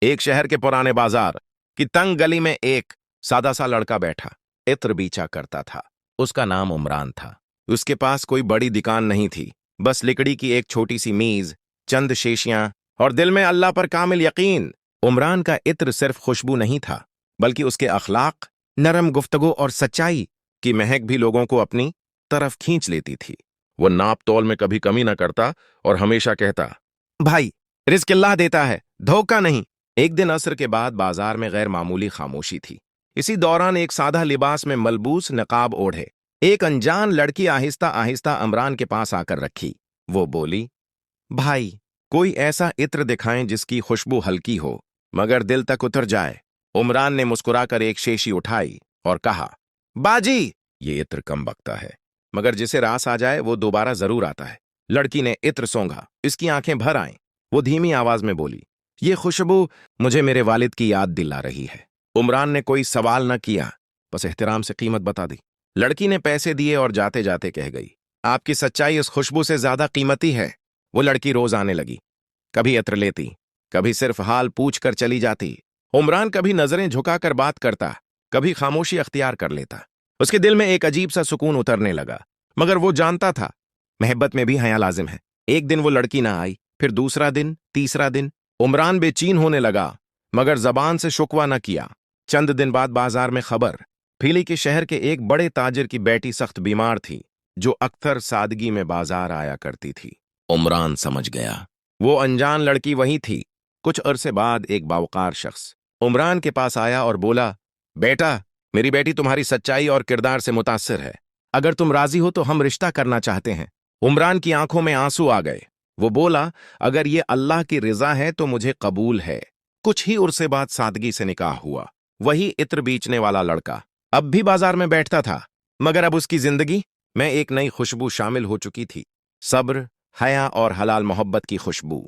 एक शहर के पुराने बाजार की तंग गली में एक सादा सा लड़का बैठा इत्र बीचा करता था। उसका नाम उमरान था। उसके पास कोई बड़ी दुकान नहीं थी, बस लकड़ी की एक छोटी सी मीज, चंद शीशियां और दिल में अल्लाह पर कामिल यकीन। उमरान का इत्र सिर्फ खुशबू नहीं था, बल्कि उसके अखलाक, नरम गुफ्तगू और सच्चाई की महक भी लोगों को अपनी तरफ खींच लेती थी। वो नाप तौल में कभी कमी न करता और हमेशा कहता, भाई, रिज़्क अल्लाह देता है, धोखा नहीं। एक दिन असर के बाद बाजार में गैर मामूली खामोशी थी। इसी दौरान एक सादा लिबास में मलबूस नकाब ओढ़े एक अनजान लड़की आहिस्ता आहिस्ता उमरान के पास आकर रखी। वो बोली, भाई, कोई ऐसा इत्र दिखाएं जिसकी खुशबू हल्की हो मगर दिल तक उतर जाए। उमरान ने मुस्कुराकर एक शीशी उठाई और कहा, बाजी, ये इत्र कम बकता है, मगर जिसे रास आ जाए वो दोबारा जरूर आता है। लड़की ने इत्र सोंघा, इसकी आंखें भर आईं। वो धीमी आवाज में बोली, ये खुशबू मुझे मेरे वालिद की याद दिला रही है। उमरान ने कोई सवाल न किया, बस एहतराम से कीमत बता दी। लड़की ने पैसे दिए और जाते जाते कह गई, आपकी सच्चाई इस खुशबू से ज्यादा कीमती है। वो लड़की रोज आने लगी, कभी इत्र लेती, कभी सिर्फ हाल पूछ कर चली जाती। उमरान कभी नजरें झुकाकर बात करता, कभी खामोशी अख्तियार कर लेता। उसके दिल में एक अजीब सा सुकून उतरने लगा, मगर वो जानता था मोहब्बत में भी हया लाजिम है। एक दिन वो लड़की ना आई, फिर दूसरा दिन, तीसरा दिन। उमरान बेचैन होने लगा, मगर जबान से शुकवा न किया। चंद दिन बाद बाजार में खबर फैली कि शहर के एक बड़े ताजिर की बेटी सख्त बीमार थी, जो अक्सर सादगी में बाजार आया करती थी। उमरान समझ गया वो अनजान लड़की वही थी। कुछ अरसे बाद एक बावकार शख्स उमरान के पास आया और बोला, बेटा, मेरी बेटी तुम्हारी सच्चाई और किरदार से मुतासिर है। अगर तुम राजी हो तो हम रिश्ता करना चाहते हैं। उमरान की आंखों में आंसू आ गए। वो बोला, अगर ये अल्लाह की रिजा है तो मुझे कबूल है। कुछ ही उर्से बाद सादगी से निकाह हुआ। वही इत्र बेचने वाला लड़का अब भी बाजार में बैठता था, मगर अब उसकी जिंदगी में एक नई खुशबू शामिल हो चुकी थी। सब्र, हया और हलाल मोहब्बत की खुशबू।